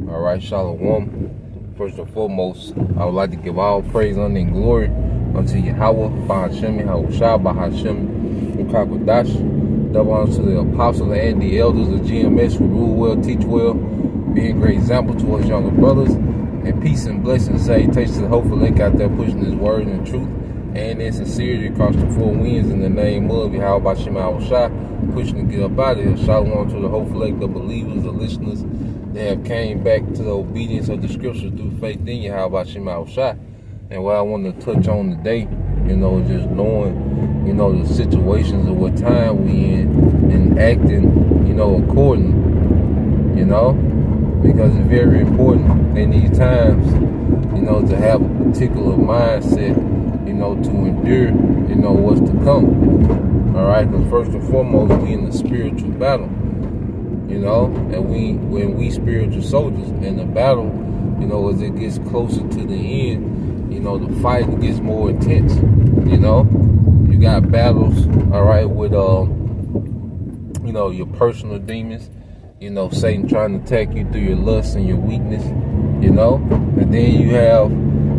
All right, Shalom. First and foremost, I would like to give all praise, honor, and glory unto Yahweh, Bahashem, Yahushua, Bahashem, Ukakwadash. Double honor to the apostles and the elders of GMS who rule well, teach well, be a great example to us younger brothers. And peace and blessings, salutations to the hopeful link out there pushing his word and truth and in sincerity across the four winds in the name of Yahweh, Bahashem, Yahushua, pushing to get up out of here. Shalom to the hopeful link, the believers, the listeners. They have came back to the obedience of the scriptures through faith in Yahweh Shema Shah. And what I want to touch on today, just knowing, the situations of what time we in and acting, accordingly, because it's very important in these times, to have a particular mindset, to endure, what's to come. All right, because first and foremost, we in the spiritual battle. And when we spiritual soldiers in the battle, as it gets closer to the end, the fight gets more intense. You got battles, all right, with your personal demons. Satan trying to attack you through your lust and your weakness. And then you have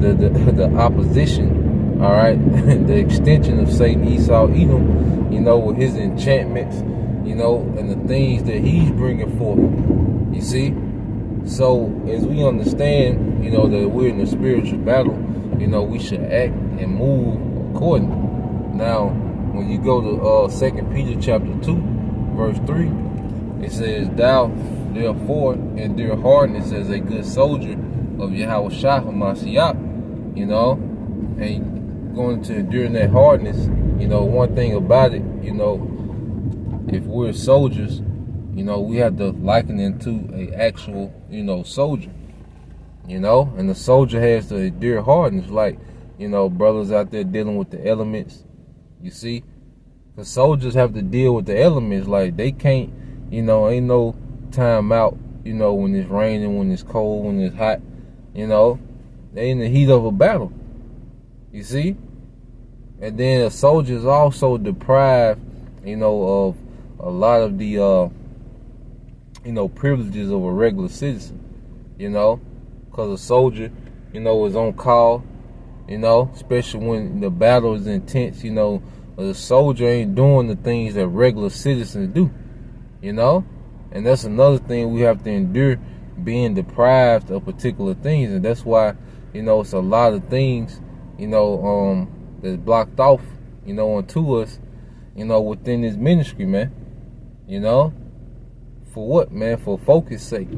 the opposition, all right, the extension of Satan, Esau, Edom, with his enchantments. And the things that he's bringing forth, you see. So as we understand, that we're in a spiritual battle, we should act and move accordingly. Now, when you go to 2 Peter chapter 2, verse 3, it says, "Thou therefore endure hardness as a good soldier of Yahweh Shah Hamashiach," and going to enduring that hardness, one thing about it, if we're soldiers, we have to liken it to an actual, soldier, and the soldier has to endure hardness, like, brothers out there dealing with the elements, you see, the soldiers have to deal with the elements, like they can't, ain't no time out, when it's raining, when it's cold, when it's hot, they in the heat of a battle, you see, and then a soldier is also deprived, of a lot of the, privileges of a regular citizen, because a soldier, is on call, especially when the battle is intense, the soldier ain't doing the things that regular citizens do, and that's another thing we have to endure, being deprived of particular things, and that's why, it's a lot of things, that's blocked off, onto us, within this ministry, man. For what, man? For focus sake.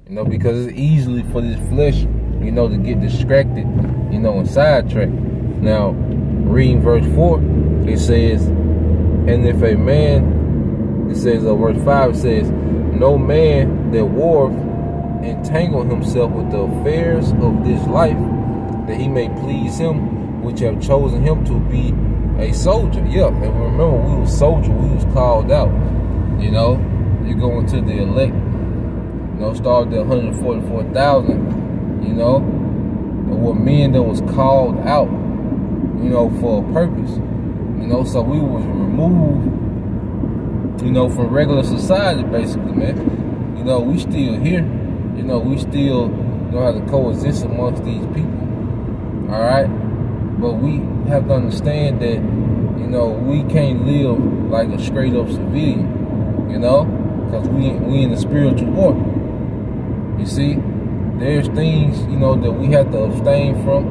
Because it's easily for this flesh, to get distracted, and sidetracked. Now, reading verse 4, it says, and if a man, it says, verse 5, it says, no man that warreth entangle himself with the affairs of this life, that he may please him, which have chosen him to be a soldier. Yeah, and remember, we was soldier, we was called out. You go into the elect, started at 144,000, and were men that was called out, for a purpose. So we was removed, from regular society, basically, man. We still here, we still know how to coexist amongst these people. All right. But we have to understand that, we can't live like a straight up civilian, because we in the spiritual war. You see, there's things, that we have to abstain from,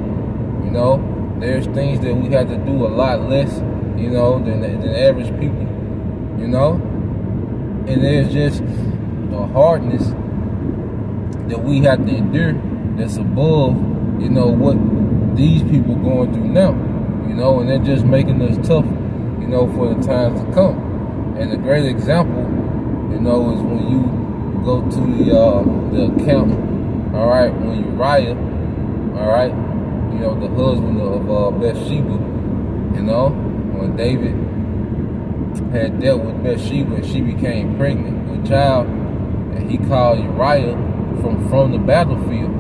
there's things that we have to do a lot less, than average people, and there's just a hardness that we have to endure that's above, what these people going through now, and they're just making us tough, for the times to come. And a great example, is when you go to the account, all right, when Uriah, all right, the husband of Bathsheba, when David had dealt with Bathsheba and she became pregnant with a child, and he called Uriah from the battlefield,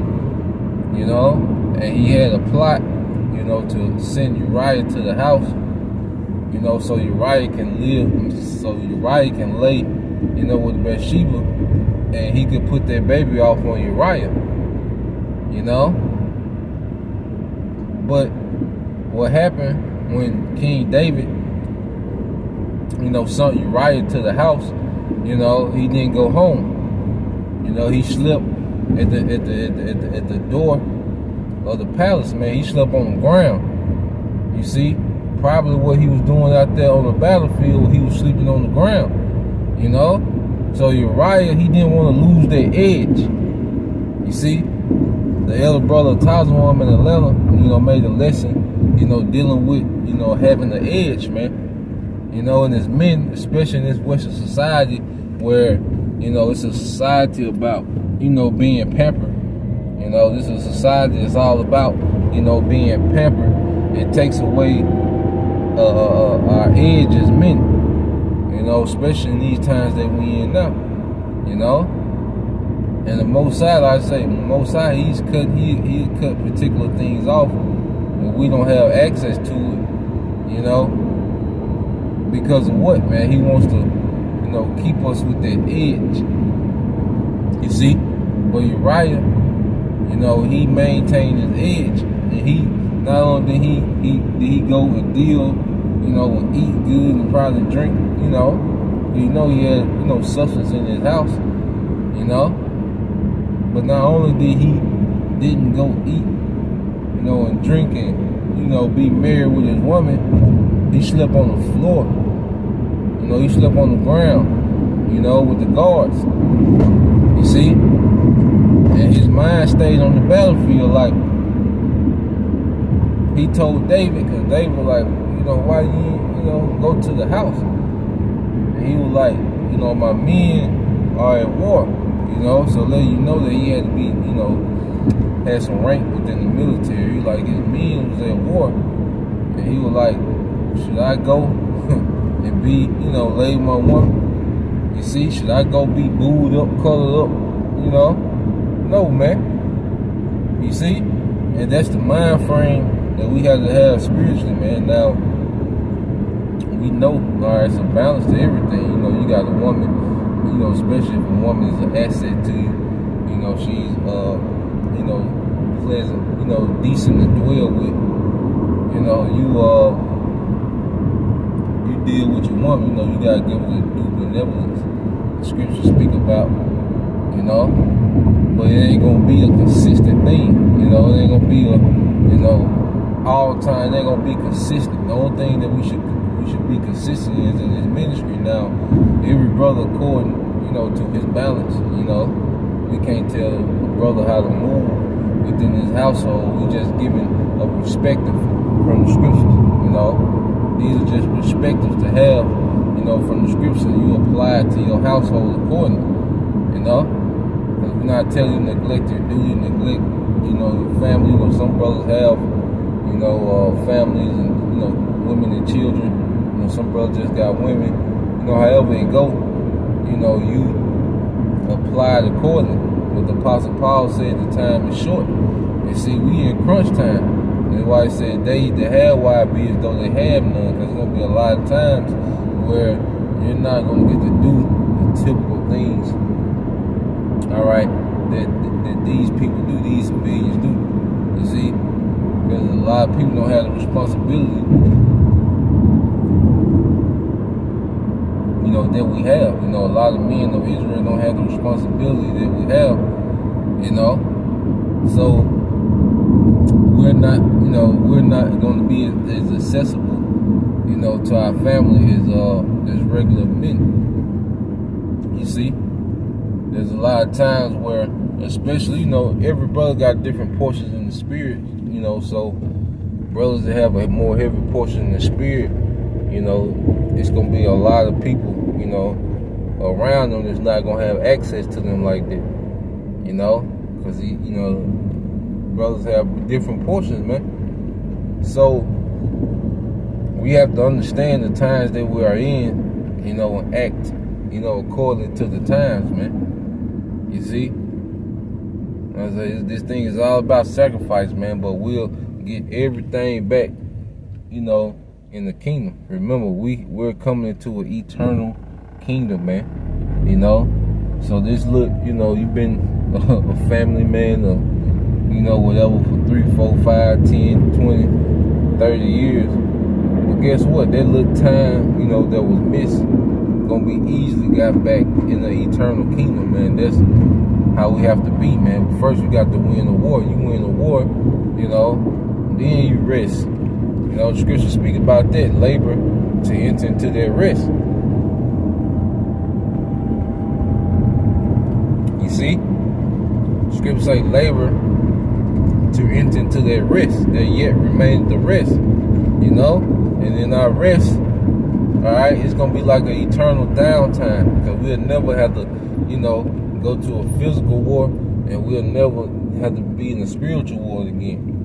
and he had a plot, to send Uriah to the house, so Uriah can live, so Uriah can lay, with Bathsheba, and he could put that baby off on Uriah, you know. But what happened when King David, you know, sent Uriah to the house, you know, he didn't go home. You know, he slept at the door of the palace, man. He slept on the ground. You see, probably what he was doing out there on the battlefield, he was sleeping on the ground. You know, so Uriah, he didn't want to lose that edge. You see, the elder brother of Tazawam in Atlanta, you know, made a lesson, you know, dealing with, you know, having the edge, man. You know, and as men, especially in this Western society, where, you know, it's a society about, you know, being pampered. You know, this is a society that's all about, you know, being pampered. It takes away our edge as men. You know, especially in these times that we in now. You know, and the Most High, like I say, Most High, he cut particular things off when we don't have access to it. You know, because of what, man? He wants to, you know, keep us with that edge. You see, but Uriah, you know, he maintained his edge, and he not only did he go and deal, you know, and eat good and probably drink, you know he had, you know, substance in his house, you know, but not only did he didn't go eat, you know, and drink and, you know, be married with his woman, he slept on the floor, you know, he slept on the ground, you know, with the guards, you see, and his mind stayed on the battlefield. Like, he told David, because David was like, you know, why you know, go to the house? And he was like, you know, my men are at war, you know, so let you know that he had to be, you know, had some rank within the military. Like, his men was at war, and he was like, should I go and be, you know, lay my woman? You see, should I go be booed up, colored up, you know? No, man. You see? And that's the mind frame that we have to have spiritually, man. Now, we know, all right, it's a balance to everything. You know, you got a woman, you know, especially if a woman is an asset to you, you know, she's, you know, pleasant, you know, decent to dwell with. You know, you deal with your woman, you know, you gotta give her the due benevolence the scriptures speak about, you know. But it ain't gonna be a consistent thing, you know. It ain't gonna be a, you know, all the time. It ain't gonna be consistent. The only thing that we should be consistent is in this ministry. Now, every brother according, you know, to his balance. You know, we can't tell a brother how to move within his household. We just giving a perspective from the scriptures. You know, these are just perspectives to have, you know, from the scripture. You apply it to your household accordingly. You know. We're not telling you to neglect your duty, neglect, you know, your family. You know, some brothers have, you know, families and, you know, women and children. You know, some brothers just got women. You know, however it go, you know, you apply it accordingly. What the Apostle Paul said, the time is short. And see, we in crunch time. That's why he said they that have wives be as though they have none, because there's going to be a lot of times where you're not going to get to do the typical things, all right, that these people do, these civilians do. You see, because a lot of people don't have the responsibility, you know, that we have. You know, a lot of men of Israel don't have the responsibility that we have. You know, so we're not going to be as accessible, you know, to our family as regular men. You see. There's a lot of times where, especially, you know, every brother got different portions in the spirit, you know, so brothers that have a more heavy portion in the spirit, you know, it's going to be a lot of people, you know, around them that's not going to have access to them like that, you know, because, you know, brothers have different portions, man. So we have to understand the times that we are in, you know, and act, you know, according to the times, man. You see, this thing is all about sacrifice, man, but we'll get everything back, you know, in the kingdom. Remember, we're coming into an eternal kingdom, man, you know, So this look, you know, you've been a family man, or, you know, whatever, for 3, 4, 5, 10, 20, 30 years. But guess what? That little time, you know, that was missed, gonna be easily got back in the eternal kingdom, man. That's how we have to be, man. But first, you got to win the war. You win the war, you know, then you rest. You know, the scripture speak about that, labor to enter into that rest. You see? Scripture say labor to enter into that rest. There yet remains the rest. You know? And in our rest, alright, it's gonna be like an eternal downtime. Because we'll never have to, you know, go to a physical war, and we'll never have to be in a spiritual war again.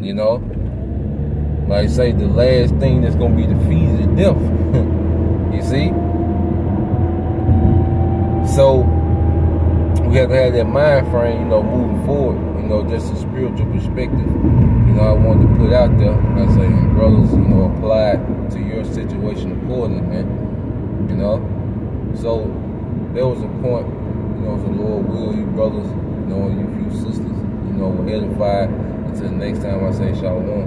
You know? Like I say, the last thing that's gonna be defeated is death. You see? So we have to have that mind frame, you know, moving forward, you know, just a spiritual perspective. You know, I wanted to put out there. I say, brothers, you know, apply it to your situation accordingly, man. You know? So there was a point, you know, the Lord will, you brothers, you know, you few sisters, you know, were edified. Until the next time I say shalom.